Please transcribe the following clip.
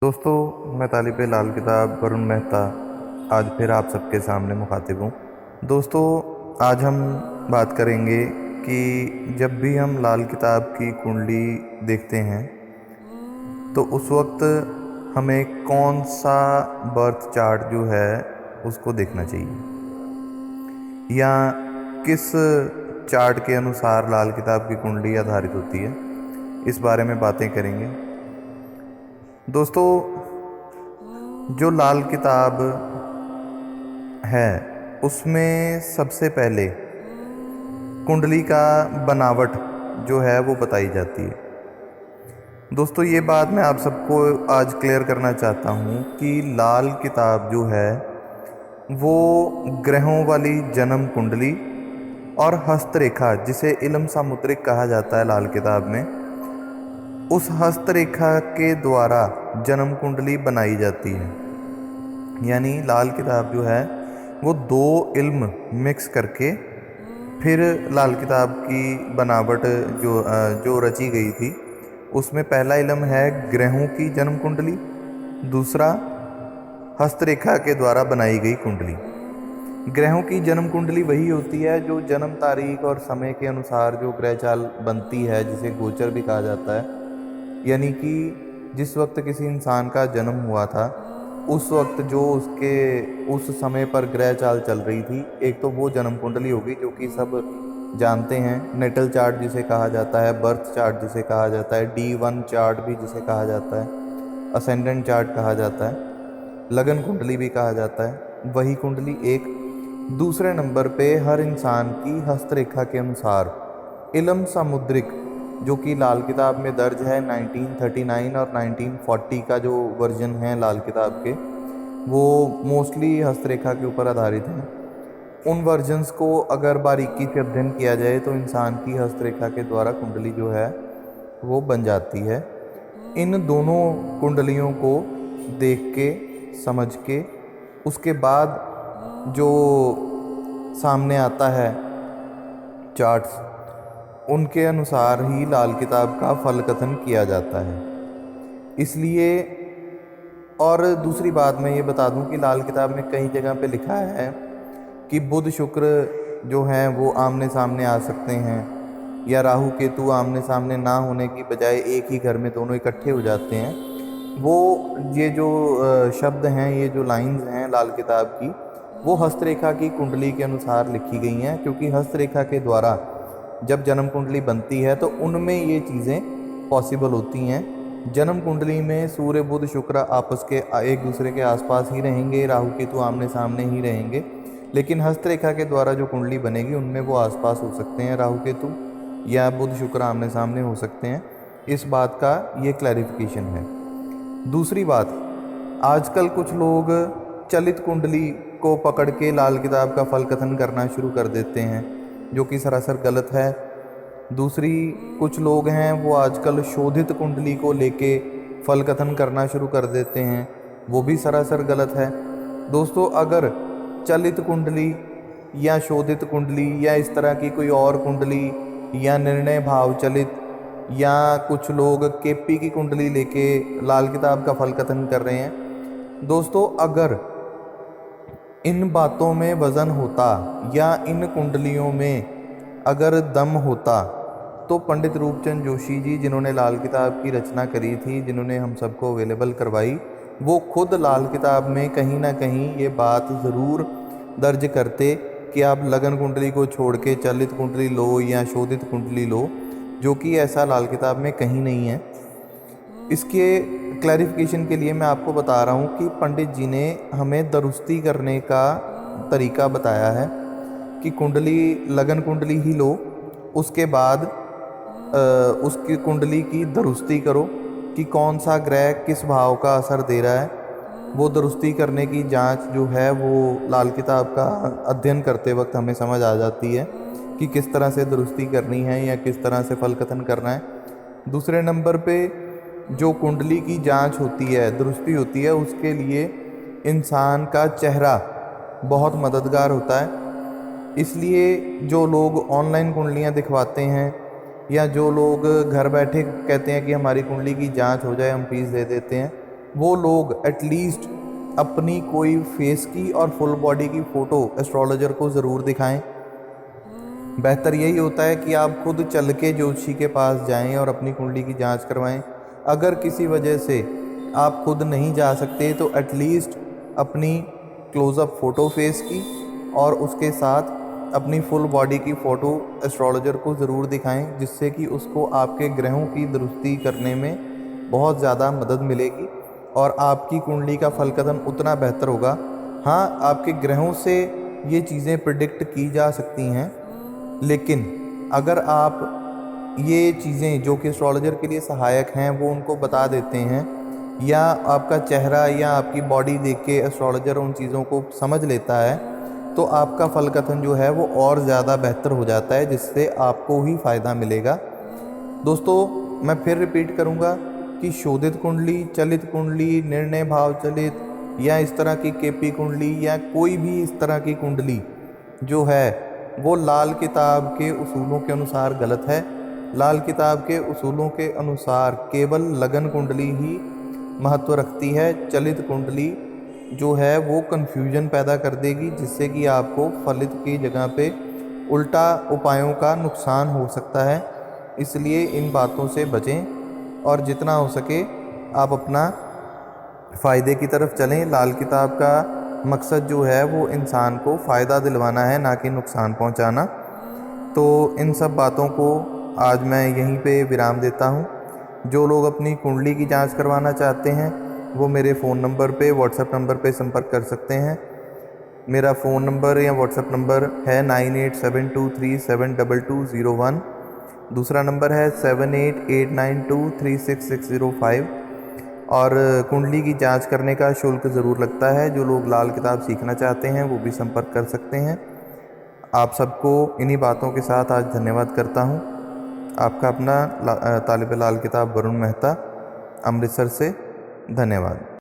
दोस्तों, मैं तालिब लाल किताब वरुण मेहता आज फिर आप सबके सामने मुखातिब हूँ। दोस्तों, आज हम बात करेंगे कि जब भी हम लाल किताब की कुंडली देखते हैं तो उस वक्त हमें कौन सा बर्थ चार्ट जो है उसको देखना चाहिए, या किस चार्ट के अनुसार लाल किताब की कुंडली आधारित होती है, इस बारे में बातें करेंगे। दोस्तों, जो लाल किताब है उसमें सबसे पहले कुंडली का बनावट जो है वो बताई जाती है। दोस्तों, ये बात मैं आप सबको आज क्लियर करना चाहता हूँ कि लाल किताब जो है वो ग्रहों वाली जन्म कुंडली और हस्तरेखा, जिसे इल्म सामुद्रिक कहा जाता है लाल किताब में, उस हस्तरेखा के द्वारा जन्म कुंडली बनाई जाती है। यानी लाल किताब जो है वो दो इल्म मिक्स करके फिर लाल किताब की बनावट जो रची गई थी, उसमें पहला इल्म है ग्रहों की जन्म कुंडली, दूसरा हस्तरेखा के द्वारा बनाई गई कुंडली। ग्रहों की जन्म कुंडली वही होती है जो जन्म तारीख और समय के अनुसार जो ग्रह चाल बनती है, जिसे गोचर भी कहा जाता है। यानी कि जिस वक्त किसी इंसान का जन्म हुआ था उस वक्त जो उसके उस समय पर ग्रह चाल चल रही थी, एक तो वो जन्म कुंडली होगी जो कि सब जानते हैं, नेटल चार्ट जिसे कहा जाता है, बर्थ चार्ट जिसे कहा जाता है, D1 चार्ट भी जिसे कहा जाता है, असेंडेंट चार्ट कहा जाता है, लगन कुंडली भी कहा जाता है। वही कुंडली एक। दूसरे नंबर पे हर इंसान की हस्तरेखा के अनुसार इल्म सामुद्रिक, जो कि लाल किताब में दर्ज है 1939 और 1940 का जो वर्जन है लाल किताब के, वो मोस्टली हस्तरेखा के ऊपर आधारित हैं। उन वर्जन्स को अगर बारीकी से अध्ययन किया जाए तो इंसान की हस्तरेखा के द्वारा कुंडली जो है वो बन जाती है। इन दोनों कुंडलियों को देख के समझ के उसके बाद जो सामने आता है चार्ट्स, उनके अनुसार ही लाल किताब का फल कथन किया जाता है। इसलिए, और दूसरी बात मैं ये बता दूं कि लाल किताब में कई जगह पे लिखा है कि बुध शुक्र जो हैं वो आमने सामने आ सकते हैं, या राहु केतु आमने सामने ना होने की बजाय एक ही घर में दोनों इकट्ठे हो जाते हैं। वो ये जो शब्द हैं, ये जो लाइंस हैं लाल किताब की, वो हस्तरेखा की कुंडली के अनुसार लिखी गई हैं, क्योंकि हस्तरेखा के द्वारा जब जन्म कुंडली बनती है तो उनमें ये चीज़ें पॉसिबल होती हैं। जन्म कुंडली में सूर्य बुध शुक्र आपस के एक दूसरे के आसपास ही रहेंगे, राहु केतु आमने सामने ही रहेंगे, लेकिन हस्तरेखा के द्वारा जो कुंडली बनेगी उनमें वो आसपास हो सकते हैं राहु केतु, या बुध शुक्र आमने सामने हो सकते हैं। इस बात का ये क्लैरिफिकेशन है। दूसरी बात, आजकल कुछ लोग चलित कुंडली को पकड़ के लाल किताब का फल कथन करना शुरू कर देते हैं, जो कि सरासर गलत है। दूसरी कुछ लोग हैं वो आजकल शोधित कुंडली को लेके फल कथन करना शुरू कर देते हैं, वो भी सरासर गलत है। दोस्तों, अगर चलित कुंडली या शोधित कुंडली या इस तरह की कोई और कुंडली, या निर्णय भाव चलित, या कुछ लोग केपी की कुंडली लेके लाल किताब का फल कथन कर रहे हैं, दोस्तों, अगर इन बातों में वज़न होता या इन कुंडलियों में अगर दम होता तो पंडित रूपचंद जोशी जी, जिन्होंने लाल किताब की रचना करी थी, जिन्होंने हम सबको अवेलेबल करवाई, वो खुद लाल किताब में कहीं ना कहीं ये बात ज़रूर दर्ज करते कि आप लगन कुंडली को छोड़ के चलित कुंडली लो या शोधित कुंडली लो, जो कि ऐसा लाल किताब में कहीं नहीं है। इसके क्लैरिफिकेशन के लिए मैं आपको बता रहा हूँ कि पंडित जी ने हमें दुरुस्ती करने का तरीका बताया है कि कुंडली लगन कुंडली ही लो, उसके बाद उसकी कुंडली की दुरुस्ती करो कि कौन सा ग्रह किस भाव का असर दे रहा है। वो दुरुस्ती करने की जांच जो है वो लाल किताब का अध्ययन करते वक्त हमें समझ आ जाती है कि किस तरह से दुरुस्ती करनी है या किस तरह से फल कथन करना है। दूसरे नंबर पे जो कुंडली की जांच होती है, दुरुस्ती होती है, उसके लिए इंसान का चेहरा बहुत मददगार होता है। इसलिए जो लोग ऑनलाइन कुंडलियां दिखवाते हैं या जो लोग घर बैठे कहते हैं कि हमारी कुंडली की जांच हो जाए, हम फीस दे देते हैं, वो लोग एटलीस्ट अपनी कोई फेस की और फुल बॉडी की फ़ोटो एस्ट्रोलॉजर को ज़रूर दिखाएं। बेहतर यही होता है कि आप खुद चल के ज्योतिषी के पास जाएं और अपनी कुंडली की जांच करवाएं। अगर किसी वजह से आप खुद नहीं जा सकते तो एटलीस्ट अपनी क्लोज़अप फ़ोटो फेस की और उसके साथ अपनी फुल बॉडी की फ़ोटो एस्ट्रोलॉजर को ज़रूर दिखाएं, जिससे कि उसको आपके ग्रहों की दुरुस्ती करने में बहुत ज़्यादा मदद मिलेगी और आपकी कुंडली का फलकथन उतना बेहतर होगा। हाँ, आपके ग्रहों से ये चीज़ें प्रिडिक्ट की जा सकती हैं, लेकिन अगर आप ये चीज़ें जो कि एस्ट्रोलॉजर के लिए सहायक हैं वो उनको बता देते हैं, या आपका चेहरा या आपकी बॉडी देख के एस्ट्रोलॉजर उन चीज़ों को समझ लेता है, तो आपका फल कथन जो है वो और ज़्यादा बेहतर हो जाता है, जिससे आपको ही फ़ायदा मिलेगा। दोस्तों, मैं फिर रिपीट करूँगा कि शोधित कुंडली, चलित कुंडली, निर्णय भाव चलित या इस तरह की केपी कुंडली या कोई भी इस तरह की कुंडली जो है वो लाल किताब के उसूलों के अनुसार गलत है। लाल किताब के उसूलों के अनुसार केवल लगन कुंडली ही महत्व रखती है। चलित कुंडली जो है वो कन्फ्यूजन पैदा कर देगी, जिससे कि आपको फलित की जगह पे उल्टा उपायों का नुकसान हो सकता है। इसलिए इन बातों से बचें और जितना हो सके आप अपना फ़ायदे की तरफ चलें। लाल किताब का मकसद जो है वो इंसान को फ़ायदा दिलवाना है, ना कि नुकसान पहुंचाना। तो इन सब बातों को आज मैं यहीं पे विराम देता हूं। जो लोग अपनी कुंडली की जांच करवाना चाहते हैं वो मेरे फ़ोन नंबर पे, व्हाट्सएप नंबर पे संपर्क कर सकते हैं। मेरा फ़ोन नंबर या व्हाट्सएप नंबर है 9872372201। दूसरा नंबर है 7889236605। और कुंडली की जांच करने का शुल्क ज़रूर लगता है। जो लोग लाल किताब सीखना चाहते हैं वो भी संपर्क कर सकते हैं। आप सबको इन्हीं बातों के साथ आज धन्यवाद करता हूँ। आपका अपना तालिब लाल किताब वरुण मेहता, अमृतसर से। धन्यवाद।